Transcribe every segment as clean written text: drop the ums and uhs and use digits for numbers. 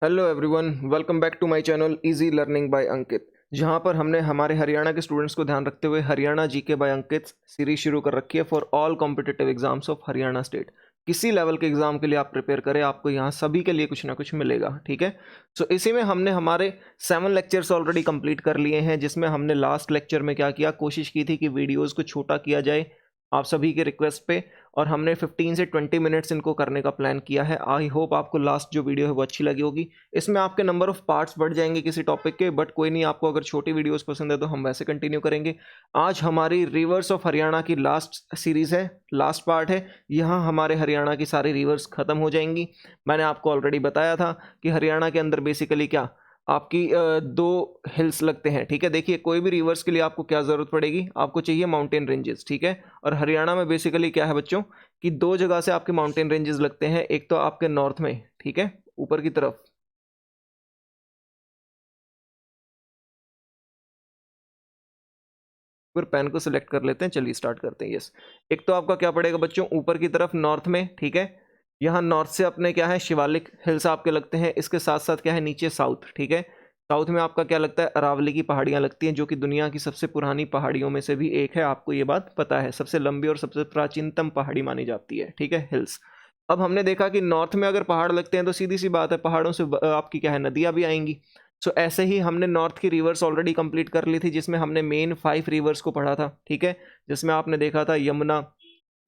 Hello everyone, welcome back to my channel easy learning by Ankit. जहां पर हमने हमारे हरियाणा के स्टूडेंट्स को ध्यान रखते हुए Haryana GK by Ankit series शुरू कर रखी है for all competitive exams of Haryana state. किसी लेवल के एग्जाम के लिए आप प्रिपेयर करें, आपको यहाँ सभी के लिए कुछ ना कुछ मिलेगा। ठीक है, सो इसी में हमने हमारे 7 लेक्चर्स ऑलरेडी कंप्लीट कर लिए हैं, जिसमें हमने लास्ट लेक्चर में क्या किया, कोशिश की थी कि वीडियोज़ को छोटा किया जाए आप सभी के रिक्वेस्ट पे, और हमने 15 से 20 मिनट्स इनको करने का प्लान किया है। आई होप आपको लास्ट जो वीडियो है वो अच्छी लगी होगी। इसमें आपके नंबर ऑफ पार्ट्स बढ़ जाएंगे किसी टॉपिक के, बट कोई नहीं, आपको अगर छोटी वीडियोस पसंद है तो हम वैसे कंटिन्यू करेंगे। आज हमारी रिवर्स ऑफ हरियाणा की लास्ट सीरीज है, लास्ट पार्ट है। यहाँ हमारे हरियाणा की सारी रिवर्स खत्म हो जाएंगी। मैंने आपको ऑलरेडी बताया था कि हरियाणा के अंदर बेसिकली क्या आपकी दो हिल्स लगते हैं। ठीक है, देखिए कोई भी रिवर्स के लिए आपको क्या ज़रूरत पड़ेगी, आपको चाहिए माउंटेन रेंजेस। ठीक है, और हरियाणा में बेसिकली क्या है बच्चों कि दो जगह से आपके माउंटेन रेंजेस लगते हैं। एक तो आपके नॉर्थ में, ठीक है, ऊपर की तरफ, फिर पेन को सिलेक्ट कर लेते हैं। चलिए स्टार्ट करते हैं। यस, एक तो आपका क्या पड़ेगा बच्चों ऊपर की तरफ नॉर्थ में। ठीक है, यहाँ नॉर्थ से अपने क्या है शिवालिक हिल्स आपके लगते हैं। इसके साथ साथ क्या है नीचे साउथ। ठीक है, साउथ में आपका क्या लगता है, अरावली की पहाड़ियाँ लगती हैं, जो कि दुनिया की सबसे पुरानी पहाड़ियों में से भी एक है। आपको ये बात पता है, सबसे लंबी और सबसे प्राचीनतम पहाड़ी मानी जाती है। ठीक है, हिल्स। अब हमने देखा कि नॉर्थ में अगर पहाड़ लगते हैं तो सीधी सी बात है, पहाड़ों से आपकी क्या है नदियाँ भी आएंगी। सो ऐसे ही हमने नॉर्थ की रिवर्स ऑलरेडी कंप्लीट कर ली थी, जिसमें हमने मेन 5 रिवर्स को पढ़ा था। ठीक है, जिसमें आपने देखा था यमुना,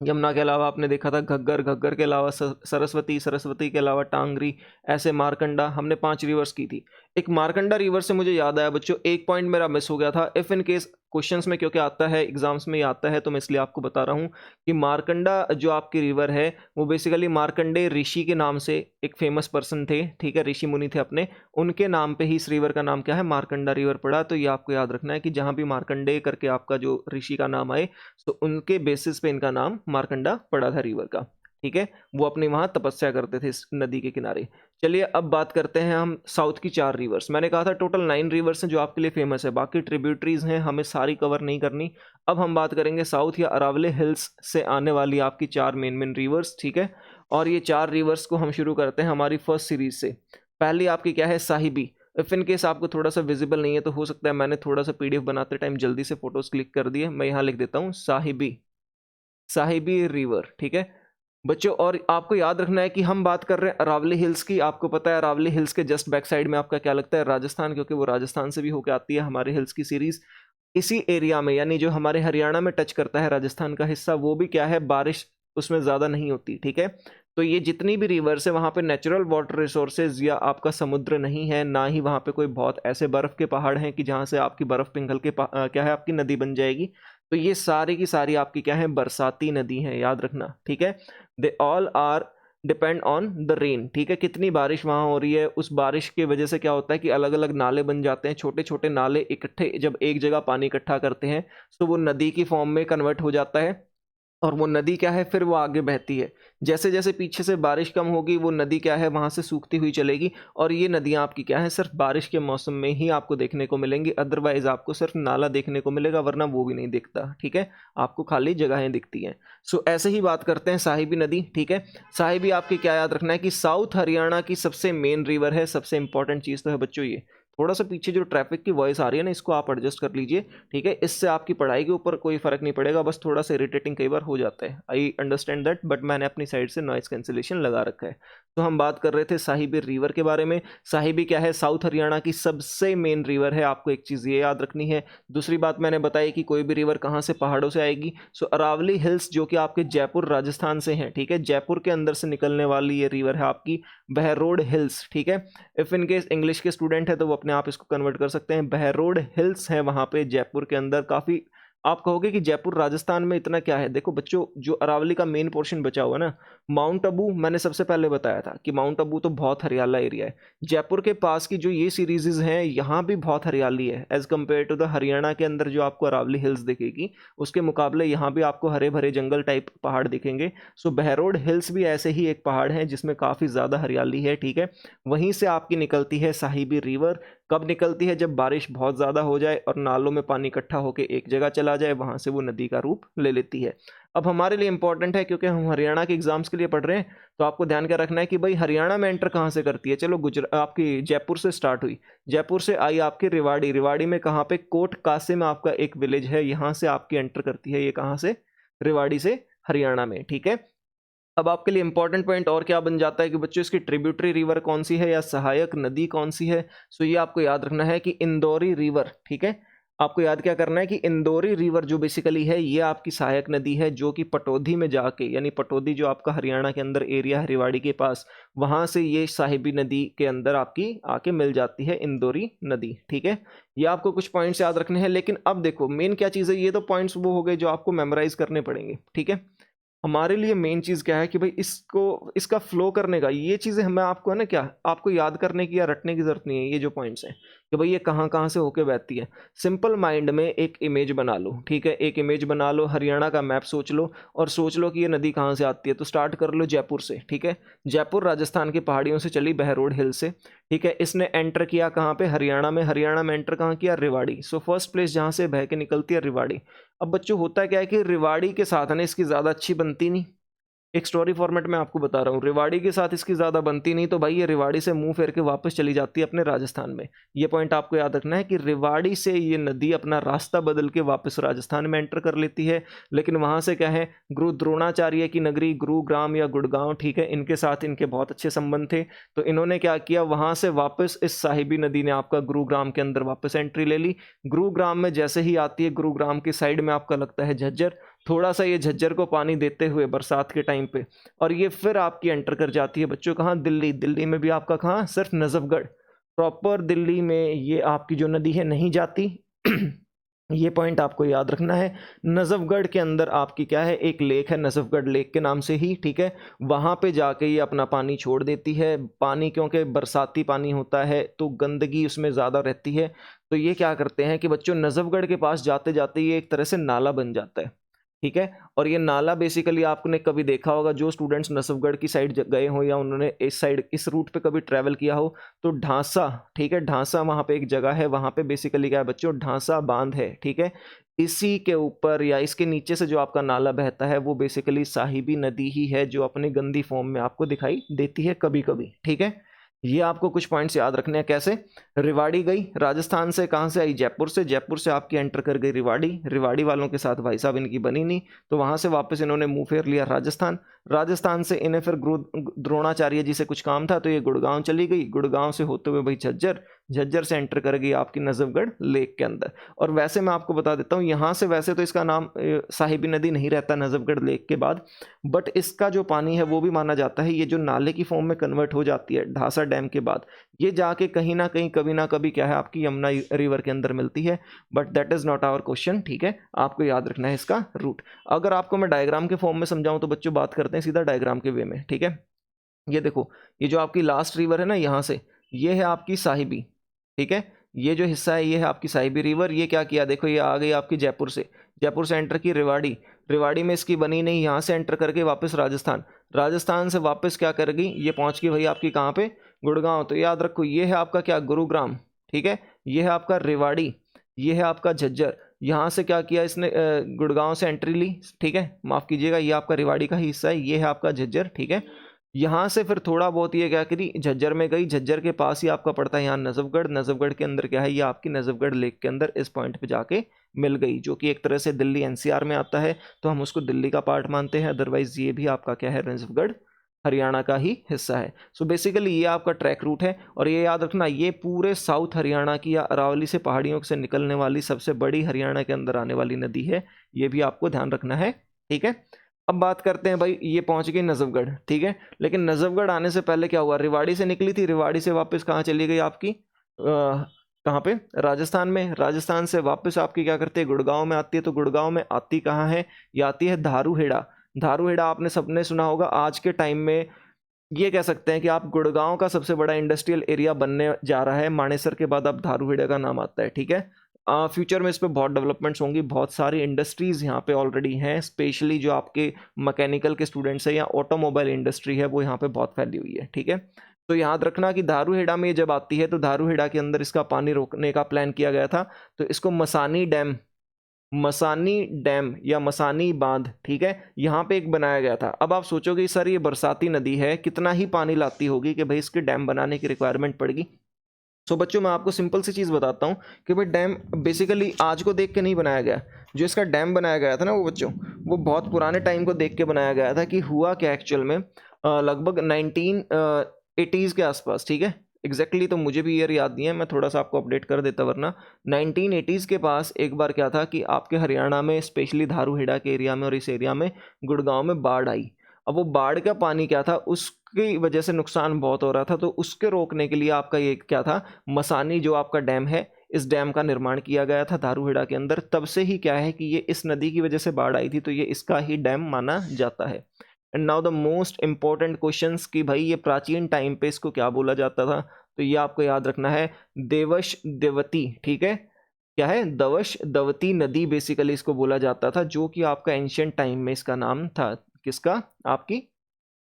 यमुना के अलावा आपने देखा था घग्गर, घग्गर के अलावा सरस्वती, सरस्वती के अलावा टांगरी, ऐसे मारकंडा। हमने 5 रिवर्स की थी। एक मारकंडा रिवर से मुझे याद आया बच्चों, एक पॉइंट मेरा मिस हो गया था। इफ़ इन केस क्वेश्चंस में क्योंकि आता है, एग्जाम्स में ही आता है, तो मैं इसलिए आपको बता रहा हूँ कि मारकंडा जो आपकी रिवर है वो बेसिकली मार्कंडेय ऋषि के नाम से एक फेमस पर्सन थे। ठीक है, ऋषि मुनि थे अपने, उनके नाम पे ही इस रिवर का नाम क्या है, मारकंडा रिवर पड़ा। तो ये आपको याद रखना है कि जहाँ भी मार्कंडेय करके आपका जो ऋषि का नाम आए, तो उनके बेसिस पे इनका नाम मारकंडा पड़ा था रिवर का। ठीक है, वो अपनी वहां तपस्या करते थे इस नदी के किनारे। चलिए अब बात करते हैं हम साउथ की 4 रिवर्स। मैंने कहा था टोटल 9 रिवर्स हैं जो आपके लिए फेमस है, बाकी ट्रिब्यूटरीज हैं, हमें सारी कवर नहीं करनी। अब हम बात करेंगे साउथ या अरावली हिल्स से आने वाली आपकी 4 मेन मेन रिवर्स। ठीक है, और ये 4 रिवर्स को हम शुरू करते हैं हमारी फर्स्ट सीरीज से। पहली आपकी क्या है, साहिबी। इफ इन केस आपको थोड़ा सा विजिबल नहीं है तो हो सकता है मैंने थोड़ा सा पीडीएफ बनाते टाइम जल्दी से फोटोज क्लिक कर दिए। मैं यहाँ लिख देता हूँ साहिबी, साहिबी रिवर। ठीक है बच्चों, और आपको याद रखना है कि हम बात कर रहे हैं अरावली हिल्स की। आपको पता है अरावली हिल्स के जस्ट बैक साइड में आपका क्या लगता है, राजस्थान, क्योंकि वो राजस्थान से भी होकर आती है हमारे हिल्स की सीरीज। इसी एरिया में, यानी जो हमारे हरियाणा में टच करता है राजस्थान का हिस्सा, वो भी क्या है बारिश उसमें ज़्यादा नहीं होती। ठीक है, तो ये जितनी भी रिवर्स है वहाँ पे नेचुरल वाटर रिसोर्सेज या आपका समुद्र नहीं है, ना ही वहाँ पे कोई बहुत ऐसे बर्फ़ के पहाड़ हैं कि जहाँ से आपकी बर्फ़ पिघल के क्या है आपकी नदी बन जाएगी। तो ये सारी की सारी आपकी क्या है बरसाती नदी है, याद रखना। ठीक है, they all are depend on the rain. ठीक है, कितनी बारिश वहाँ हो रही है, उस बारिश की वजह से क्या होता है कि अलग अलग नाले बन जाते हैं। छोटे छोटे नाले इकट्ठे जब एक जगह पानी इकट्ठा करते हैं तो वो नदी की फॉर्म में कन्वर्ट हो जाता है, और वो नदी क्या है फिर वो आगे बहती है। जैसे जैसे पीछे से बारिश कम होगी वो नदी क्या है वहाँ से सूखती हुई चलेगी। और ये नदियाँ आपकी क्या है सिर्फ बारिश के मौसम में ही आपको देखने को मिलेंगी, अदरवाइज आपको सिर्फ नाला देखने को मिलेगा, वरना वो भी नहीं दिखता। ठीक है, आपको खाली जगहें दिखती हैं। सो ऐसे ही बात करते हैं साहिबी नदी। ठीक है, साहिबी आपकी क्या याद रखना है कि साउथ हरियाणा की सबसे मेन रिवर है। सबसे इंपॉर्टेंट चीज़ तो है बच्चों ये, थोड़ा सा पीछे जो ट्रैफिक की वॉइस आ रही है ना, इसको आप एडजस्ट कर लीजिए। ठीक है, इससे आपकी पढ़ाई के ऊपर कोई फर्क नहीं पड़ेगा, बस थोड़ा सा इरिटेटिंग कई बार हो जाता है। आई अंडरस्टैंड दैट, बट मैंने अपनी साइड से नॉइस कैंसिलेशन लगा रखा है। तो हम बात कर रहे थे साहिबी रिवर के बारे में। साहिबी क्या है, साउथ हरियाणा की सबसे मेन रिवर है। आपको एक चीज़ ये याद रखनी है। दूसरी बात मैंने बताई कि कोई भी रिवर कहाँ से, पहाड़ों से आएगी। सो अरावली हिल्स जो कि आपके जयपुर राजस्थान से हैं, ठीक है, जयपुर के अंदर से निकलने वाली ये रिवर है आपकी बहरोड हिल्स। ठीक है, इफ़ इन केस इंग्लिश के स्टूडेंट है तो वो अपने आप इसको कन्वर्ट कर सकते हैं। बहरोड हिल्स है वहाँ पे जयपुर के अंदर। काफ़ी आप कहोगे कि जयपुर राजस्थान में इतना क्या है, देखो बच्चों जो अरावली का मेन पोर्शन बचा हुआ ना, माउंट आबू, मैंने सबसे पहले बताया था कि माउंट आबू तो बहुत हरियाला एरिया है। जयपुर के पास की जो ये सीरीजेज हैं यहाँ भी बहुत हरियाली है, as compare to the Haryana के अंदर जो आपको अरावली हिल्स दिखेगी उसके मुकाबले यहाँ भी आपको हरे भरे जंगल टाइप पहाड़ दिखेंगे। सो बहरोड हिल्स भी ऐसे ही एक पहाड़ है जिसमें काफ़ी ज़्यादा हरियाली है। ठीक है, वहीं से आपकी निकलती है साहिबी रिवर। कब निकलती है, जब बारिश बहुत ज़्यादा हो जाए और नालों में पानी इकट्ठा होकर एक जगह चला जाए, वहाँ से वो नदी का रूप ले लेती है। अब हमारे लिए इंपॉर्टेंट है क्योंकि हम हरियाणा के एग्जाम्स के लिए पढ़ रहे हैं, तो आपको ध्यान क्या रखना है कि भाई हरियाणा में एंटर कहाँ से करती है। चलो आपकी जयपुर से स्टार्ट हुई, जयपुर से आई आपकी रेवाड़ी, रेवाड़ी में कहाँ पे, कोट कासे में आपका एक विलेज है, यहाँ से आपकी एंटर करती है ये कहाँ से, रेवाड़ी से, हरियाणा में, ठीक है। अब आपके लिए इंपॉर्टेंट पॉइंट और क्या बन जाता है कि बच्चों इसकी ट्रिब्यूटरी रिवर कौन सी है या सहायक नदी कौन सी है। सो ये आपको याद रखना है कि इंदौरी रिवर, ठीक है। आपको याद क्या करना है कि इंदौरी रिवर जो बेसिकली है ये आपकी सहायक नदी है, जो कि पटौदी में जाके, यानी पटौदी जो आपका हरियाणा के अंदर एरिया है रेवाड़ी के पास, वहां से ये साहिबी नदी के अंदर आपकी आके मिल जाती है इंदौरी नदी, ठीक है। ये आपको कुछ पॉइंट्स याद रखने हैं। लेकिन अब देखो मेन क्या चीज़ है, ये तो पॉइंट्स वो हो गए जो आपको मेमोराइज करने पड़ेंगे, ठीक है। हमारे लिए मेन चीज़ क्या है कि भाई इसको, इसका फ्लो करने का, ये चीज़ें हमें आपको है ना क्या, आपको याद करने की या रटने की ज़रूरत नहीं है। ये जो पॉइंट्स हैं कि भाई ये कहाँ कहाँ से होके बहती है, सिंपल माइंड में एक इमेज बना लो, ठीक है। एक इमेज बना लो, हरियाणा का मैप सोच लो और सोच लो कि ये नदी कहाँ से आती है। तो स्टार्ट कर लो जयपुर से, ठीक है। जयपुर राजस्थान की पहाड़ियों से चली बहरोड हिल से, ठीक है। इसने एंटर किया कहाँ पे, हरियाणा में, हरियाणा में एंटर कहाँ किया, रेवाड़ी। सो फर्स्ट प्लेस जहाँ से बह के निकलती है रेवाड़ी। अब बच्चों होता क्या है कि रेवाड़ी के साथ है ना इसकी ज़्यादा अच्छी बनती नहीं, एक स्टोरी फॉर्मेट में आपको बता रहा हूँ, रेवाड़ी के साथ इसकी ज़्यादा बनती नहीं, तो भाई ये रेवाड़ी से मुंह फेर के वापस चली जाती है अपने राजस्थान में। ये पॉइंट आपको याद रखना है कि रेवाड़ी से ये नदी अपना रास्ता बदल के वापस राजस्थान में एंटर कर लेती है। लेकिन वहाँ से क्या है, गुरु द्रोणाचार्य की नगरी गुरुग्राम या गुड़गांव, ठीक है, इनके साथ इनके बहुत अच्छे संबंध थे। तो इन्होंने क्या किया, वहाँ से वापस इस साहिबी नदी ने आपका गुरुग्राम के अंदर वापस एंट्री ले ली। गुरुग्राम में जैसे ही आती है, गुरुग्राम की साइड में आपका लगता है झज्जर, थोड़ा सा ये झज्जर को पानी देते हुए बरसात के टाइम पे, और ये फिर आपकी एंटर कर जाती है बच्चों कहाँ, दिल्ली। दिल्ली में भी आपका कहाँ, सिर्फ नजफगढ़, प्रॉपर दिल्ली में ये आपकी जो नदी है नहीं जाती। ये पॉइंट आपको याद रखना है। नजफगढ़ के अंदर आपकी क्या है, एक लेक है नजफगढ़ लेक के नाम से ही, ठीक है। वहाँ पे जाके ये अपना पानी छोड़ देती है। पानी क्योंकि बरसाती पानी होता है तो गंदगी उसमें ज़्यादा रहती है, तो ये क्या करते हैं कि बच्चों नजफगढ़ के पास जाते जाते ये एक तरह से नाला बन जाता है, ठीक है। और ये नाला बेसिकली आपने कभी देखा होगा, जो स्टूडेंट्स नसफगढ़ की साइड गए हो या उन्होंने इस साइड इस रूट पे कभी ट्रैवल किया हो, तो ढांसा, ठीक है, ढांसा वहाँ पे एक जगह है, वहाँ पे बेसिकली क्या है बच्चों, ढांसा बांध है, ठीक है। इसी के ऊपर या इसके नीचे से जो आपका नाला बहता है वो बेसिकली साहिबी नदी ही है, जो अपनी गंदी फॉर्म में आपको दिखाई देती है कभी कभी, ठीक है। ये आपको कुछ पॉइंट्स याद रखने हैं। कैसे, रेवाड़ी गई राजस्थान से, कहाँ से आई, जयपुर से, जयपुर से आपकी एंटर कर गई रेवाड़ी, रेवाड़ी वालों के साथ भाई साहब इनकी बनी नहीं, तो वहाँ से वापस इन्होंने मुंह फेर लिया राजस्थान। राजस्थान से इन्हें फिर द्रोणाचार्य जी से कुछ काम था तो ये गुड़गांव चली गई, गुड़गांव से होते हुए भाई झज्जर, झज्जर से एंटर कर गई आपकी नजफगढ़ लेक के अंदर। और वैसे मैं आपको बता देता हूँ, यहाँ से वैसे तो इसका नाम साहिबी नदी नहीं रहता नजफगढ़ लेक के बाद, बट इसका जो पानी है वो भी माना जाता है ये जो नाले की फॉर्म में कन्वर्ट हो जाती है ढासा डैम के बाद, ये जाके कहीं ना कहीं कभी ना कभी क्या है आपकी यमुना रिवर के अंदर मिलती है। But that is not our question, ठीक है। आपको याद रखना है इसका रूट। अगर आपको मैं डायग्राम के फॉर्म में समझाऊं तो बच्चों बात करते हैं सीधा डायग्राम के वे में, ठीक है। ये देखो, ये जो आपकी लास्ट रिवर है ना यहाँ से, ये है आपकी साहिबी, ठीक है। ये जो हिस्सा है ये है आपकी साहिबी रिवर। ये क्या किया, देखो ये आ गई आपकी जयपुर से, जयपुर से एंटर की रेवाड़ी, रेवाड़ी में इसकी बनी नहीं, यहाँ से एंटर करके वापस राजस्थान, राजस्थान से वापस क्या कर गई, ये पहुँच गई भाई आपकी कहाँ पे, गुड़गांव। तो याद रखो ये है आपका क्या, गुरुग्राम, ठीक है। ये है आपका रेवाड़ी, ये है आपका झज्जर। यहाँ से क्या किया इसने, गुड़गांव से एंट्री ली, ठीक है, माफ़ कीजिएगा ये आपका रेवाड़ी का ही हिस्सा है, ये है आपका झज्जर, ठीक है। यहाँ से फिर थोड़ा बहुत ये क्या करी, झज्जर में गई, झज्जर के पास ही आपका पड़ता है यहाँ नजफगढ़, नजफगढ़ के अंदर क्या है, ये आपकी नजफगढ़ लेक के अंदर इस पॉइंट पे जाके मिल गई, जो कि एक तरह से दिल्ली एनसीआर में आता है, तो हम उसको दिल्ली का पार्ट मानते हैं। अदरवाइज ये भी आपका क्या है, नजफगढ़ हरियाणा का ही हिस्सा है। सो बेसिकली ये आपका ट्रैक रूट है। और ये याद रखना, ये पूरे साउथ हरियाणा की या अरावली से पहाड़ियों से निकलने वाली सबसे बड़ी हरियाणा के अंदर आने वाली नदी है, ये भी आपको ध्यान रखना है, ठीक है। अब बात करते हैं भाई, ये पहुंच गई नजफगढ़, ठीक है। लेकिन नजफगढ़ आने से पहले क्या हुआ, रेवाड़ी से निकली थी, रेवाड़ी से वापस कहाँ चली गई आपकी, कहाँ पे, राजस्थान में। राजस्थान से वापस आपकी क्या करते हैं, गुड़गांव में आती है। तो गुड़गांव में आती कहाँ है, ये आती है धारूहेड़ा। धारूहेड़ा आपने सबने सुना होगा, आज के टाइम में ये कह सकते हैं कि आप गुड़गांव का सबसे बड़ा इंडस्ट्रियल एरिया बनने जा रहा है, मानेसर के बाद अब धारूहेड़ा का नाम आता है, ठीक है। फ्यूचर में इस पर बहुत डेवलपमेंट्स होंगी, बहुत सारी इंडस्ट्रीज़ यहाँ पे ऑलरेडी हैं, स्पेशली जो आपके मैकेनिकल के स्टूडेंट्स हैं या ऑटोमोबाइल इंडस्ट्री है वो यहाँ पे बहुत फैली हुई है, ठीक है। तो याद रखना कि धारूहेड़ा में जब आती है तो धारूहेड़ा के अंदर इसका पानी रोकने का प्लान किया गया था, तो इसको मसानी डैम मसानी डैम या मसानी बांध, ठीक है, यहाँ पे एक बनाया गया था। अब आप सोचोगे सर ये बरसाती नदी है, कितना ही पानी लाती होगी कि भाई इसके डैम बनाने की रिक्वायरमेंट पड़ेगी। सो बच्चों मैं आपको सिंपल सी चीज़ बताता हूँ कि भाई डैम बेसिकली आज को देख के नहीं बनाया गया। जो इसका डैम बनाया गया था ना वो बच्चों, वो बहुत पुराने टाइम को देख के बनाया गया था कि हुआ क्या एक्चुअल में, लगभग 1980s के आसपास, ठीक है। एग्जैक्टली तो मुझे भी ईयर याद नहीं है, मैं थोड़ा सा आपको अपडेट कर देता, वरना 1980s के पास एक बार क्या था कि आपके हरियाणा में स्पेशली धारूहेड़ा के एरिया में और इस एरिया में गुड़गांव में बाढ़ आई। अब वो बाढ़ का पानी क्या था, उसकी वजह से नुकसान बहुत हो रहा था, तो उसके रोकने के लिए आपका ये क्या था, मसानी जो आपका डैम है, इस डैम का निर्माण किया गया था धारूहेड़ा के अंदर। तब से ही क्या है कि ये इस नदी की वजह से बाढ़ आई थी, तो ये इसका ही डैम माना जाता है। And now the most important questions कि भाई ये प्राचीन टाइम पे इसको क्या बोला जाता था, तो ये आपको याद रखना है, देवश देवती, ठीक है। क्या है, दवश दवती नदी बेसिकली इसको बोला जाता था, जो कि आपका एंशियंट टाइम में इसका नाम था। किसका, आपकी,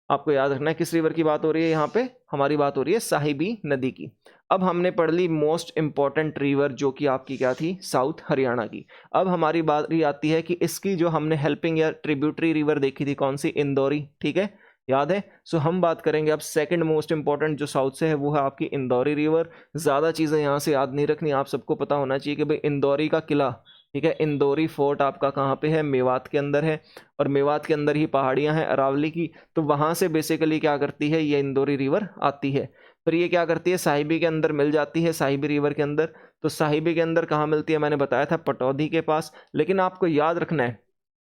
आपको याद रखना है किस रिवर की बात हो रही है यहाँ पे, हमारी बात हो रही है साहिबी नदी की। अब हमने पढ़ ली मोस्ट इंपॉर्टेंट रिवर जो कि आपकी क्या थी, साउथ हरियाणा की। अब हमारी बारी आती है कि इसकी जो हमने हेल्पिंग या ट्रिब्यूटरी रिवर देखी थी कौन सी, इंदौरी, ठीक है, याद है। सो हम बात करेंगे अब सेकंड मोस्ट इंपॉर्टेंट जो साउथ से है, वो है आपकी इंदौरी रिवर। ज़्यादा चीज़ें यहाँ से याद नहीं रखनी, आप सबको पता होना चाहिए कि भाई इंदौरी का किला, ठीक है, इंदौरी फोर्ट आपका कहाँ पे है, मेवात के अंदर है, और मेवात के अंदर ही पहाड़ियाँ हैं अरावली की, तो वहाँ से बेसिकली क्या करती है, ये इंदौरी रिवर आती है। फिर ये क्या करती है, साहिबी के अंदर मिल जाती है, साहिबी रिवर के अंदर। तो साहिबी के अंदर कहाँ मिलती है, मैंने बताया था पटौदी के पास। लेकिन आपको याद रखना है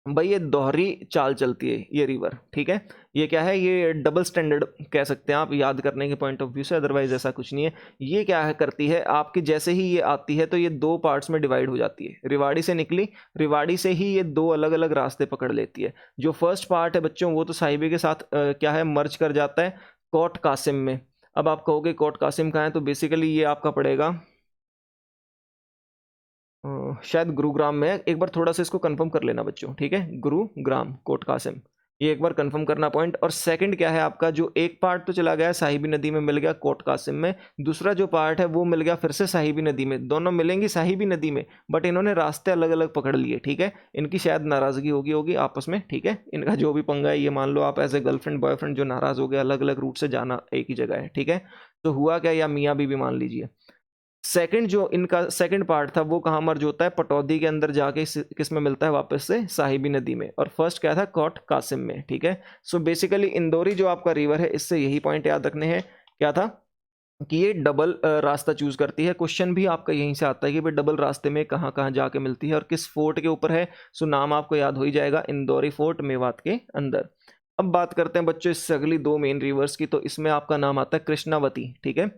भाई ये दोहरी चाल चलती है ये रिवर, ठीक है। ये क्या है, ये डबल स्टैंडर्ड कह सकते हैं आप याद करने के पॉइंट ऑफ व्यू से, अदरवाइज ऐसा कुछ नहीं है। ये क्या है करती है, आपकी जैसे ही ये आती है तो ये दो पार्ट्स में डिवाइड हो जाती है। रिवाड़ी से निकली, रिवाड़ी से ही ये दो अलग अलग रास्ते पकड़ लेती है। जो फर्स्ट पार्ट है बच्चों, वो तो साहिबी के साथ क्या है, मर्ज कर जाता है कोट कासिम में। अब आप कहोगे कोट कासिम कहाँ है, तो बेसिकली ये आपका पड़ेगा शायद गुरुग्राम में है। एक बार थोड़ा सा इसको कंफर्म कर लेना बच्चों, ठीक है, गुरुग्राम कोट कासिम, ये एक बार कंफर्म करना पॉइंट। और सेकंड क्या है आपका, जो एक पार्ट तो चला गया साहिबी नदी में, मिल गया कोट कासिम में, दूसरा जो पार्ट है वो मिल गया फिर से साहिबी नदी में। दोनों मिलेंगी साहिबी नदी में, बट इन्होंने रास्ते अलग अलग पकड़ लिए, ठीक है। इनकी शायद नाराजगी होगी आपस में, ठीक है, इनका जो भी पंगा है, ये मान लो आप एज ए गर्लफ्रेंड बॉयफ्रेंड जो नाराज हो गए, अलग अलग रूट से जाना एक ही जगह है, ठीक है। तो हुआ क्या, या मियाँ बीवी मान लीजिए। सेकंड जो इनका सेकंड पार्ट था वो कहाँ मर्ज होता है, पटौदी के अंदर जाके किस में मिलता है वापस से, साहिबी नदी में। और फर्स्ट क्या था, कोट कासिम में, ठीक है। सो बेसिकली इंदौरी जो आपका रिवर है, इससे यही पॉइंट याद रखने हैं, क्या था कि ये डबल रास्ता चूज करती है। क्वेश्चन भी आपका यहीं से आता है कि भाई डबल रास्ते में कहाँ कहाँ जाके मिलती है और किस फोर्ट के ऊपर है। सो नाम आपको याद हो ही जाएगा, इंदौरी फोर्ट मेवात के अंदर। अब बात करते हैं बच्चों इससे अगली दो मेन रिवर्स की, तो इसमें आपका नाम आता है कृष्णावती, ठीक है।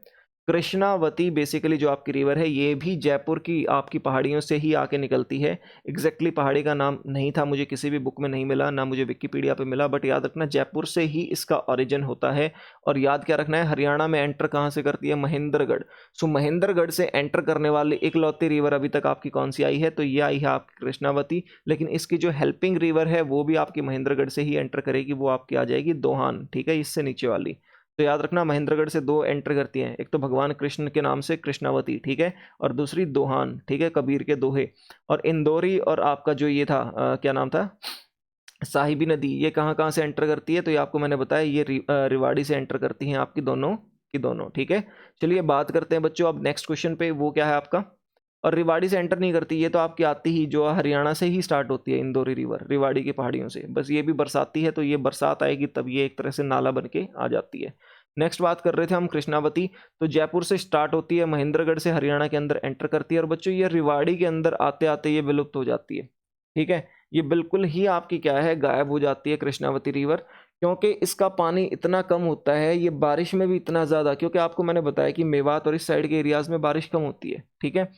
कृष्णावती बेसिकली जो आपकी रिवर है, ये भी जयपुर की आपकी पहाड़ियों से ही आके निकलती है। एग्जैक्टली पहाड़ी का नाम नहीं था, मुझे किसी भी बुक में नहीं मिला, ना मुझे विकिपीडिया पे मिला, बट याद रखना जयपुर से ही इसका ओरिजिन होता है। और याद क्या रखना है, हरियाणा में एंटर कहाँ से करती है, महेंद्रगढ़। सो महेंद्रगढ़ से एंटर करने वाली इकलौती रिवर अभी तक आपकी कौन सी आई है, तो ये आई है आपकी कृष्णावती। लेकिन इसकी जो हेल्पिंग रिवर है वो भी आपकी महेंद्रगढ़ से ही एंटर करेगी, वो आपकी आ जाएगी दोहान, ठीक है, इससे नीचे वाली। तो याद रखना महेंद्रगढ़ से दो एंटर करती हैं, एक तो भगवान कृष्ण के नाम से कृष्णावती, ठीक है, और दूसरी दोहान, ठीक है, कबीर के दोहे। और इंदौरी और आपका जो ये था क्या नाम था, साहिबी नदी, ये कहाँ कहाँ से एंटर करती है, तो ये आपको मैंने बताया, ये रिवाड़ी से एंटर करती हैं आपकी दोनों की दोनों, ठीक है। चलिए बात करते हैं बच्चों अब नेक्स्ट क्वेश्चन पे, वो क्या है आपका, और रिवाड़ी से एंटर नहीं करती, ये तो आपकी आती ही जो हरियाणा से ही स्टार्ट होती है, इंदौरी रिवर रिवाड़ी की पहाड़ियों से, बस ये भी बरसाती है, तो ये बरसात आएगी तब ये एक तरह से नाला बन के आ जाती है। नेक्स्ट बात कर रहे थे हम कृष्णावती, तो जयपुर से स्टार्ट होती है, महेंद्रगढ़ से हरियाणा के अंदर एंटर करती है, और बच्चों ये रिवाड़ी के अंदर आते आते ये विलुप्त हो जाती है, ठीक है। ये बिल्कुल ही आपकी क्या है, गायब हो जाती है कृष्णावती रिवर, क्योंकि इसका पानी इतना कम होता है, ये बारिश में भी इतना ज़्यादा, क्योंकि आपको मैंने बताया कि मेवात और इस साइड के एरियाज में बारिश कम होती है, ठीक है।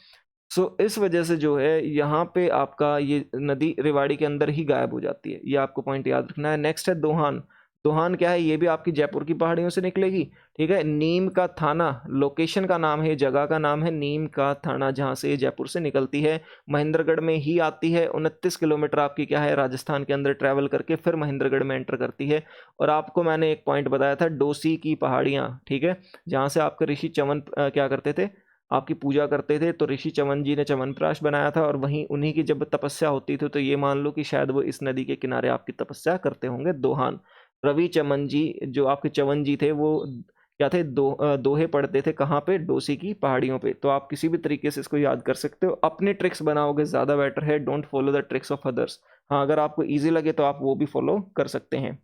सो इस वजह से जो है यहाँ पे आपका ये नदी रेवाड़ी के अंदर ही गायब हो जाती है, ये आपको पॉइंट याद रखना है। नेक्स्ट है दोहान। दोहान क्या है, ये भी आपकी जयपुर की पहाड़ियों से निकलेगी, ठीक है। नीम का थाना लोकेशन का नाम है, जगह का नाम है नीम का थाना, जहाँ से ये जयपुर से निकलती है, महेंद्रगढ़ में ही आती है। 29 किलोमीटर आपकी क्या है, राजस्थान के अंदर ट्रैवल करके फिर महेंद्रगढ़ में एंटर करती है। और आपको मैंने एक पॉइंट बताया था, डोसी की पहाड़ियाँ, ठीक है, जहाँ से आपके ऋषि चवन क्या करते थे, आपकी पूजा करते थे, तो ऋषि च्यवन जी ने च्यवनप्राश बनाया था और वहीं उन्हीं की जब तपस्या होती थी तो ये मान लो कि शायद वो इस नदी के किनारे आपकी तपस्या करते होंगे। दोहान, रवि च्यवन जी जो आपके च्यवन जी थे वो क्या थे, दोहे पढ़ते थे कहाँ पे, डोसी की पहाड़ियों पे। तो आप किसी भी तरीके से इसको याद कर सकते हो, अपने ट्रिक्स बनाओगे ज़्यादा बेटर है, don't follow the tricks of others. हाँ, अगर आपको ईजी लगे तो आप वो भी फॉलो कर सकते हैं,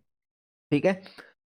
ठीक है।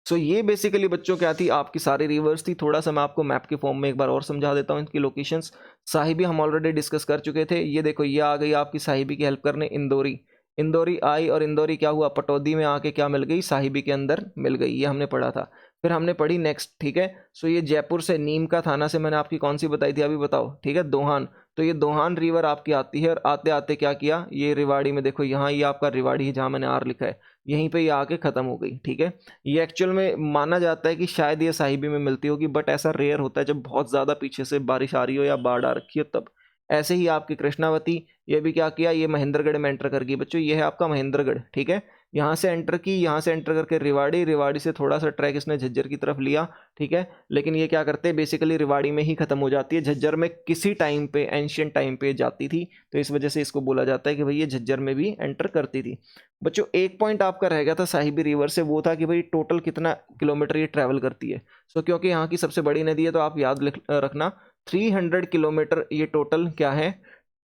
सो ये बेसिकली बच्चों क्या थी, आपकी सारी रिवर्स थी। थोड़ा सा मैं आपको मैप के फॉर्म में एक बार और समझा देता हूँ इनकी लोकेशंस। साहिबी हम ऑलरेडी डिस्कस कर चुके थे, ये देखो ये आ गई आपकी साहिबी की हेल्प करने इंदौरी। इंदौरी आई और इंदौरी क्या हुआ, पटौदी में आके क्या मिल गई, साहिबी के अंदर मिल गई, ये हमने पढ़ा था। फिर हमने पढ़ी नेक्स्ट, ठीक है। सो ये जयपुर से नीम का थाना से मैंने आपकी कौन सी बताई थी अभी बताओ, ठीक है, दोहान। तो ये दोहान रिवर आपकी आती है और आते आते क्या किया, ये रिवाड़ी में देखो, यहाँ ये आपका रिवाड़ी है जहाँ मैंने आर लिखा है, यहीं पे ये आके ख़त्म हो गई, ठीक है। ये एक्चुअल में माना जाता है कि शायद ये साहिबी में मिलती होगी, बट ऐसा रेयर होता है जब बहुत ज़्यादा पीछे से बारिश आ रही हो या बाढ़ आ रखी हो तब। ऐसे ही आपकी कृष्णावती, ये भी क्या किया, ये महेंद्रगढ़ में एंटर कर गई बच्चों, ये है आपका महेंद्रगढ़, ठीक है। यहाँ से एंटर की, यहाँ से एंटर करके रिवाड़ी, रिवाड़ी से थोड़ा सा ट्रैक इसने झज्जर की तरफ लिया, ठीक है। लेकिन ये क्या करते हैं, बेसिकली रिवाड़ी में ही खत्म हो जाती है। झज्जर में किसी टाइम पे, एंशियंट टाइम पे जाती थी, तो इस वजह से इसको बोला जाता है कि भाई ये झज्जर में भी एंटर करती थी। बच्चों एक पॉइंट आपका रह गया था साहिबी रिवर से, वो था कि भाई टोटल कितना किलोमीटर ये ट्रैवल करती है। सो क्योंकि यहाँ की सबसे बड़ी नदी है तो आप याद रखना 300 किलोमीटर ये टोटल क्या है,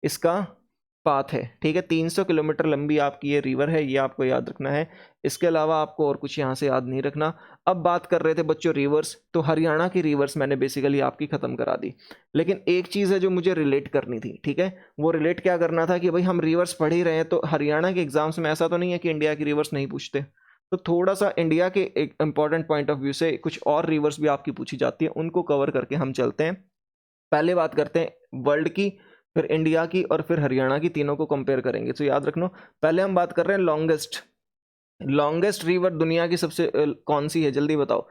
इसका पाथ है, ठीक है। 300 किलोमीटर लंबी आपकी ये रिवर है, ये आपको याद रखना है। इसके अलावा आपको और कुछ यहाँ से याद नहीं रखना। अब बात कर रहे थे बच्चों रिवर्स, तो हरियाणा की रिवर्स मैंने बेसिकली आपकी ख़त्म करा दी। लेकिन एक चीज़ है जो मुझे रिलेट करनी थी, ठीक है। वो रिलेट क्या करना था कि भाई हम रिवर्स पढ़ ही रहे हैं, तो हरियाणा के एग्जाम्स में ऐसा तो नहीं है कि इंडिया की रिवर्स नहीं पूछते। तो थोड़ा सा इंडिया के एक इंपॉर्टेंट पॉइंट ऑफ व्यू से कुछ और रिवर्स भी आपकी पूछी जाती है, उनको कवर करके हम चलते हैं। पहले बात करते हैं वर्ल्ड की, फिर इंडिया की और फिर हरियाणा की, तीनों को कंपेयर करेंगे। तो याद रखना, पहले हम बात कर रहे हैं लॉन्गेस्ट रिवर दुनिया की सबसे कौन सी है, जल्दी बताओ।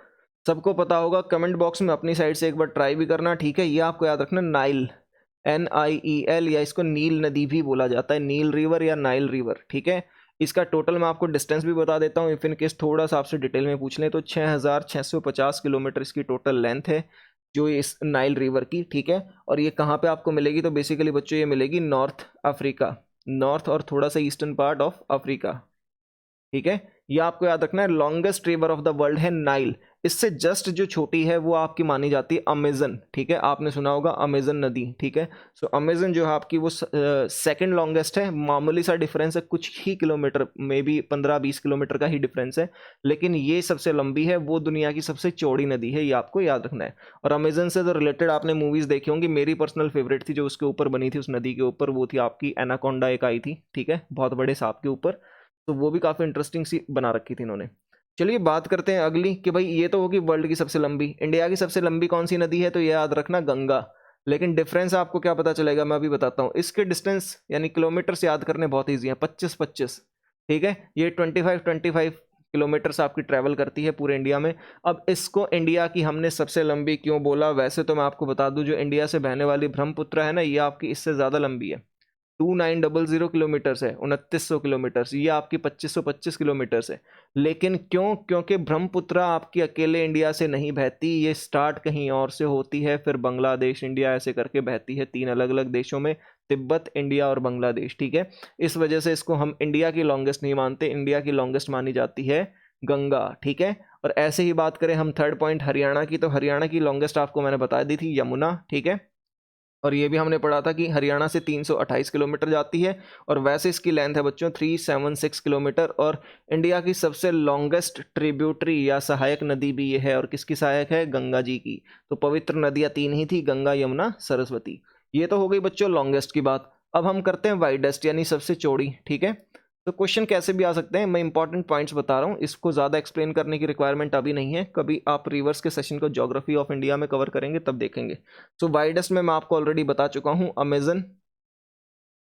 सबको पता होगा, कमेंट बॉक्स में अपनी साइड से एक बार ट्राई भी करना, ठीक है। ये आपको याद रखना, नाइल, NIEL, या इसको नील नदी भी बोला जाता है, नील रिवर या नाइल रिवर, ठीक है। इसका टोटल मैं आपको डिस्टेंस भी बता देता हूँ, इफ इन केस थोड़ा सा आपसे डिटेल में पूछ लें तो 6650 किलोमीटर इसकी टोटल लेंथ है जो इस नाइल रिवर की, ठीक है। और ये कहाँ पे आपको मिलेगी, तो बेसिकली बच्चों ये मिलेगी नॉर्थ अफ्रीका, नॉर्थ और थोड़ा सा ईस्टर्न पार्ट ऑफ अफ्रीका, ठीक है। ये आपको याद रखना है। Longest river of the world है नाइल, इससे जस्ट जो छोटी है वो आपकी मानी जाती है अमेजन, ठीक है। आपने सुना होगा अमेजन नदी, ठीक है। सो अमेजन जो है आपकी वो सेकंड लॉन्गेस्ट है। मामूली सा डिफरेंस है, कुछ ही किलोमीटर, मे बी 15-20 किलोमीटर का ही डिफरेंस है, लेकिन ये सबसे लंबी है, वो दुनिया की सबसे चौड़ी नदी है, ये आपको याद रखना है। और अमेजन से तो रिलेटेड आपने मूवीज देखी होंगी, मेरी पर्सनल फेवरेट थी जो उसके ऊपर बनी थी, उस नदी के ऊपर, वो थी आपकी एनाकोंडा, एक आई थी, ठीक है, बहुत बड़े सांप के ऊपर। तो वो भी काफ़ी इंटरेस्टिंग सी बना रखी थी इन्होंने। चलिए बात करते हैं अगली, कि भाई ये तो होगी वर्ल्ड की सबसे लंबी, इंडिया की सबसे लंबी कौन सी नदी है, तो ये याद रखना गंगा। लेकिन डिफरेंस आपको क्या पता चलेगा, मैं अभी बताता हूँ। इसके डिस्टेंस यानी किलोमीटर्स याद करने बहुत ईजी है, 25-25, ठीक है। ये 25-25 किलोमीटर्स आपकी ट्रैवल करती है पूरे इंडिया में। अब इसको इंडिया की हमने सबसे लंबी क्यों बोला, वैसे तो मैं आपको बता दूं, जो इंडिया से बहने वाली ब्रह्मपुत्र है ना, ये आपकी इससे ज़्यादा लंबी है, 2900 किलोमीटर्स है, 2900 किलोमीटर्स, ये आपकी 2525 किलोमीटर्स है। लेकिन क्यों, क्योंकि ब्रह्मपुत्र आपकी अकेले इंडिया से नहीं बहती, ये स्टार्ट कहीं और से होती है, फिर बांग्लादेश, इंडिया, ऐसे करके बहती है 3 अलग अलग देशों में, तिब्बत, इंडिया और बांग्लादेश, ठीक है। इस वजह से इसको हम इंडिया की लॉन्गेस्ट नहीं मानते, इंडिया की लॉन्गेस्ट मानी जाती है गंगा, ठीक है। और ऐसे ही बात करें हम थर्ड पॉइंट हरियाणा की, तो हरियाणा की लॉन्गेस्ट आपको मैंने बता दी थी, यमुना, ठीक है। और ये भी हमने पढ़ा था कि हरियाणा से 328 किलोमीटर जाती है, और वैसे इसकी लेंथ है बच्चों 376 किलोमीटर। और इंडिया की सबसे लॉन्गेस्ट ट्रिब्यूटरी या सहायक नदी भी ये है, और किसकी सहायक है, गंगा जी की। तो पवित्र नदियाँ 3 ही थी, गंगा, यमुना, सरस्वती। ये तो हो गई बच्चों लॉन्गेस्ट की बात। अब हम करते हैं वाइडेस्ट यानी सबसे चौड़ी, ठीक है। तो क्वेश्चन कैसे भी आ सकते हैं, मैं इंपॉर्टेंट पॉइंट्स बता रहा हूँ, इसको ज़्यादा एक्सप्लेन करने की रिक्वायरमेंट अभी नहीं है, कभी आप रिवर्स के सेशन को ज्योग्राफी ऑफ इंडिया में कवर करेंगे तब देखेंगे। सो वाइडेस्ट में मैं आपको ऑलरेडी बता चुका हूँ, अमेजन,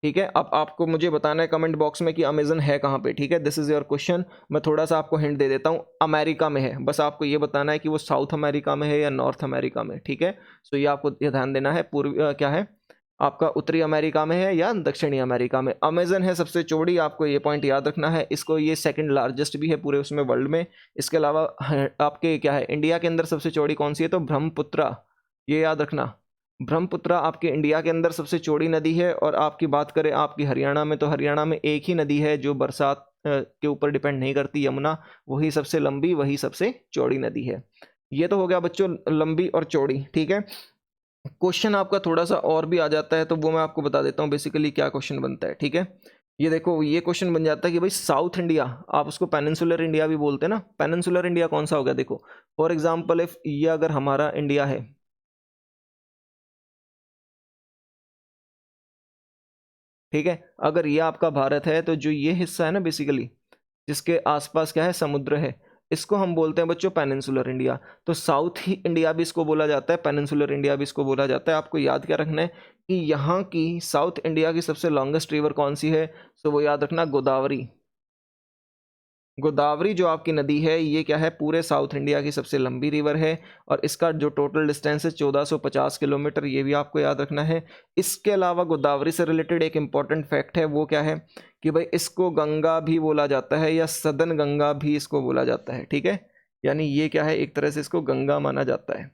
ठीक है। अब आपको मुझे बताना है कमेंट बॉक्स में कि अमेजन है कहाँ पे, ठीक है। This is your question. मैं थोड़ा सा आपको हिंट दे देता हूँ, अमेरिका में है, बस आपको ये बताना है कि वो साउथ अमेरिका में है या नॉर्थ अमेरिका में, ठीक है। सो ये आपको ये ध्यान देना है, क्या है आपका, उत्तरी अमेरिका में है या दक्षिणी अमेरिका में। अमेजन है सबसे चौड़ी, आपको ये पॉइंट याद रखना है। इसको ये सेकंड लार्जेस्ट भी है पूरे उसमें वर्ल्ड में। इसके अलावा आपके क्या है, इंडिया के अंदर सबसे चौड़ी कौन सी है, तो ब्रह्मपुत्र, ये याद रखना, ब्रह्मपुत्र आपके इंडिया के अंदर सबसे चौड़ी नदी है, और आपकी बात करें आपकी हरियाणा में, तो हरियाणा में एक ही नदी है जो बरसात के ऊपर डिपेंड नहीं करती, यमुना, वही सबसे लंबी, वही सबसे चौड़ी नदी है। ये तो हो गया बच्चों लंबी और चौड़ी, ठीक है। क्वेश्चन आपका थोड़ा सा और भी आ जाता है, तो वो मैं आपको बता देता हूँ बेसिकली क्या क्वेश्चन बनता है, ठीक है। ये देखो, ये क्वेश्चन बन जाता है कि भाई साउथ इंडिया, आप उसको पेनिनसुलर इंडिया भी बोलते हैं ना, पेनिनसुलर इंडिया कौन सा हो गया? देखो फॉर एग्जाम्पल इफ ये अगर हमारा इंडिया है, ठीक है, अगर ये आपका भारत है, तो जो ये हिस्सा है ना बेसिकली, जिसके आसपास क्या है, समुद्र है, इसको हम बोलते हैं बच्चों पेनिनसुलर इंडिया। तो साउथ ही इंडिया भी इसको बोला जाता है, पेनिनसुलर इंडिया भी इसको बोला जाता है। आपको याद क्या रखना है कि यहाँ की साउथ इंडिया की सबसे लॉन्गेस्ट रिवर कौन सी है? तो वो याद रखना, गोदावरी। गोदावरी जो आपकी नदी है, ये क्या है, पूरे साउथ इंडिया की सबसे लंबी रिवर है, और इसका जो टोटल डिस्टेंस है 1450 किलोमीटर, ये भी आपको याद रखना है। इसके अलावा गोदावरी से रिलेटेड एक इम्पॉर्टेंट फैक्ट है, वो क्या है कि भाई इसको गंगा भी बोला जाता है, या सदन गंगा भी इसको बोला जाता है, ठीक है। यानी ये क्या है, एक तरह से इसको गंगा माना जाता है,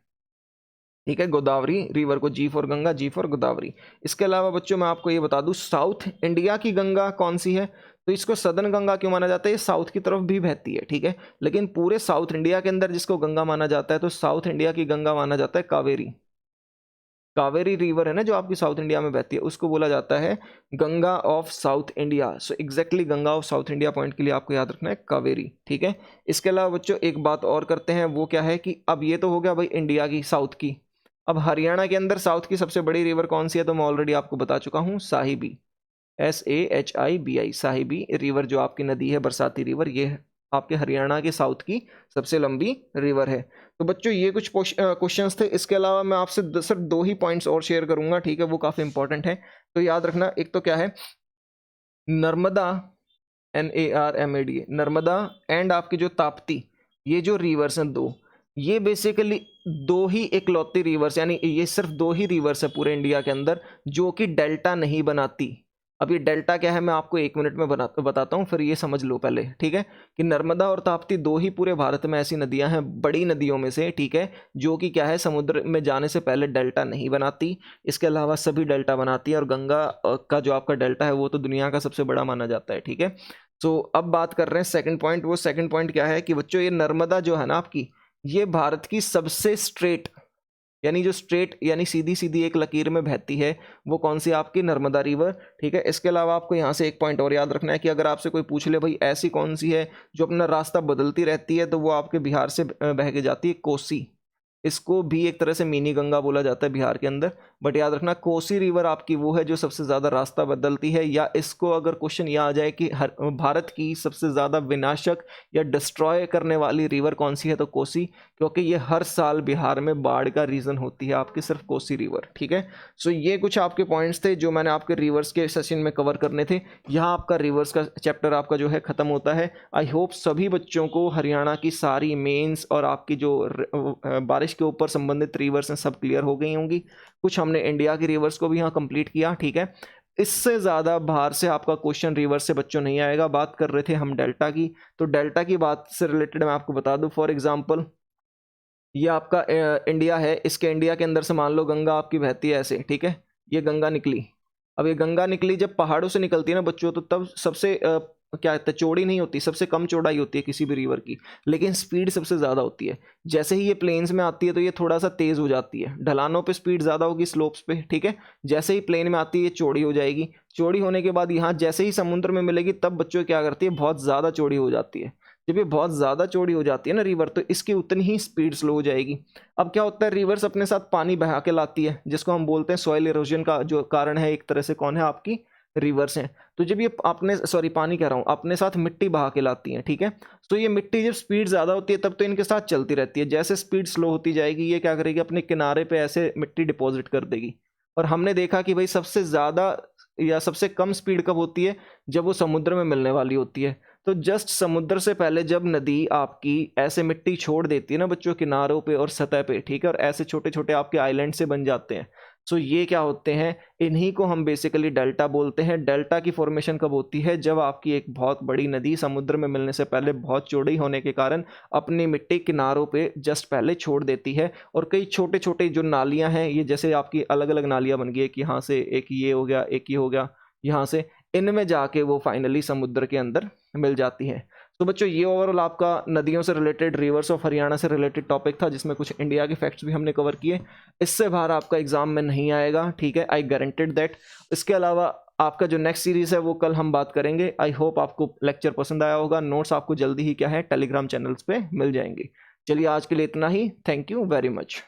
ठीक है। गोदावरी रिवर को, G for Ganga, G for Godavari. इसके अलावा बच्चों मैं आपको ये बता दूं, साउथ इंडिया की गंगा कौन सी है? तो इसको सदर्न गंगा क्यों माना जाता है? ये साउथ की तरफ भी बहती है, ठीक है, लेकिन पूरे साउथ इंडिया के अंदर जिसको गंगा माना जाता है, तो साउथ इंडिया की गंगा माना जाता है कावेरी। कावेरी रिवर है ना जो आपकी साउथ इंडिया में बहती है, उसको बोला जाता है Ganga of south India. So exactly Ganga of south India point के लिए आपको याद रखना है कावेरी, ठीक है। इसके अलावा बच्चों एक बात और करते हैं, वो क्या है कि अब ये तो हो गया भाई इंडिया की साउथ की। अब हरियाणा के अंदर साउथ की सबसे बड़ी रिवर कौन सी है? तो मैं ऑलरेडी आपको बता चुका हूँ, साहिबी, SAHIBI, साहिबी रिवर जो आपकी नदी है, बरसाती रिवर, ये आपके हरियाणा के साउथ की सबसे लंबी रिवर है। तो बच्चों ये कुछ क्वेश्चंस थे। इसके अलावा मैं आपसे सिर्फ 2 ही पॉइंट्स और शेयर करूंगा, ठीक है, वो काफ़ी इंपॉर्टेंट है, तो याद रखना। एक तो क्या है, नर्मदा, NARMADA, नर्मदा, एंड आपकी जो ताप्ती, ये जो रिवर्स हैं दो, ये बेसिकली दो ही इकलौती रिवर्स, यानी ये सिर्फ 2 ही रिवर्स है पूरे इंडिया के अंदर जो कि डेल्टा नहीं बनाती। अब ये डेल्टा क्या है मैं आपको 1 मिनट में बताता हूँ, फिर ये समझ लो पहले, ठीक है, कि नर्मदा और ताप्ती 2 ही पूरे भारत में ऐसी नदियां हैं, बड़ी नदियों में से, ठीक है, जो कि क्या है, समुद्र में जाने से पहले डेल्टा नहीं बनाती। इसके अलावा सभी डेल्टा बनाती है, और गंगा का जो आपका डेल्टा है वो तो दुनिया का सबसे बड़ा माना जाता है, ठीक है। तो अब बात कर रहे हैं सेकंड पॉइंट। वो सेकंड पॉइंट क्या है कि बच्चों ये नर्मदा जो है ना आपकी, ये भारत की सबसे स्ट्रेट, यानी जो स्ट्रेट यानी सीधी सीधी एक लकीर में बहती है, वो कौन सी? आपकी नर्मदा रिवर, ठीक है। इसके अलावा आपको यहाँ से एक पॉइंट और याद रखना है कि अगर आपसे कोई पूछ ले भाई ऐसी कौन सी है जो अपना रास्ता बदलती रहती है, तो वो आपके बिहार से बह के जाती है, कोसी। इसको भी एक तरह से मिनी गंगा बोला जाता है बिहार के अंदर, बट याद रखना कोसी रिवर आपकी वो है जो सबसे ज़्यादा रास्ता बदलती है। या इसको अगर क्वेश्चन यह आ जाए कि भारत की सबसे ज़्यादा विनाशक या डिस्ट्रॉय करने वाली रिवर कौन सी है, तो कोसी, क्योंकि ये हर साल बिहार में बाढ़ का रीज़न होती है आपकी सिर्फ कोसी रिवर, ठीक है। सो ये कुछ आपके पॉइंट्स थे जो मैंने आपके रिवर्स के सेशन में कवर करने थे। यहाँ आपका रिवर्स का चैप्टर आपका जो है ख़त्म होता है। आई होप सभी बच्चों को हरियाणा की सारी मेंस और आपकी जो बारिश के ऊपर संबंधित रिवर्स हैं सब क्लियर हो गई होंगी। कुछ हमने इंडिया की रिवर्स को भी यहाँ कंप्लीट किया, ठीक है। इससे ज़्यादा बाहर से आपका क्वेश्चन रिवर्स से बच्चों नहीं आएगा। बात कर रहे थे हम डेल्टा की, तो डेल्टा की बात से रिलेटेड मैं आपको बता दूं, फॉर एग्जांपल ये आपका इंडिया है, इसके इंडिया के अंदर से मान लो गंगा आपकी बहती है ऐसे, ठीक है, ये गंगा निकली। अब ये गंगा निकली जब पहाड़ों से निकलती है ना बच्चों, तो तब सबसे क्या कहते हैं, चौड़ी नहीं होती, सबसे कम चौड़ाई होती है किसी भी रिवर की, लेकिन स्पीड सबसे ज़्यादा होती है। जैसे ही ये प्लेन्स में आती है तो ये थोड़ा सा तेज़ हो जाती है, ढलानों पे स्पीड ज़्यादा होगी, स्लोप्स पे, ठीक है। जैसे ही प्लेन में आती है ये चौड़ी हो जाएगी, चौड़ी होने के बाद यहाँ जैसे ही समुद्र में मिलेगी तब बच्चों क्या करती है, बहुत ज़्यादा चौड़ी हो जाती है। जब ये बहुत ज़्यादा चौड़ी हो जाती है ना रिवर, तो इसकी उतनी ही स्पीड स्लो हो जाएगी। अब क्या होता है, रिवर्स अपने साथ पानी बहा के लाती है, जिसको हम बोलते हैं सॉइल इरोजन का जो कारण है एक तरह से कौन है, आपकी रिवर्स हैं। तो जब ये अपने पानी कह रहा हूँ, अपने साथ मिट्टी बहा के लाती हैं, ठीक है। तो ये मिट्टी जब स्पीड ज़्यादा होती है तब तो इनके साथ चलती रहती है, जैसे स्पीड स्लो होती जाएगी ये क्या करेगी, अपने किनारे पे ऐसे मिट्टी डिपॉजिट कर देगी। और हमने देखा कि भाई सबसे ज़्यादा या सबसे कम स्पीड कब होती है, जब वो समुद्र में मिलने वाली होती है। तो जस्ट समुद्र से पहले जब नदी आपकी ऐसे मिट्टी छोड़ देती है ना बच्चों, किनारों पे और सतह पे, ठीक है, और ऐसे छोटे छोटे आपके आइलैंड से बन जाते हैं, सो ये क्या होते हैं, इन्हीं को हम बेसिकली डेल्टा बोलते हैं। डेल्टा की फॉर्मेशन कब होती है, जब आपकी एक बहुत बड़ी नदी समुद्र में मिलने से पहले बहुत चौड़ी होने के कारण अपनी मिट्टी किनारों पे जस्ट पहले छोड़ देती है, और कई छोटे छोटे जो नालियां हैं, ये जैसे आपकी अलग अलग नालियां बन गई है कि यहाँ से एक ये हो गया, एक ये हो गया, यहाँ से इनमें जाके वो फाइनली समुद्र के अंदर मिल जाती है। तो बच्चों ये ओवरऑल आपका नदियों से रिलेटेड, रिवर्स ऑफ हरियाणा से रिलेटेड टॉपिक था, जिसमें कुछ इंडिया के फैक्ट्स भी हमने कवर किए। इससे बाहर आपका एग्जाम में नहीं आएगा, ठीक है, आई गारंटेड दैट। इसके अलावा आपका जो नेक्स्ट सीरीज है वो कल हम बात करेंगे। आई होप आपको लेक्चर पसंद आया होगा। नोट्स आपको जल्दी ही क्या है टेलीग्राम चैनल्स पे मिल जाएंगे। चलिए आज के लिए इतना ही। Thank you very much.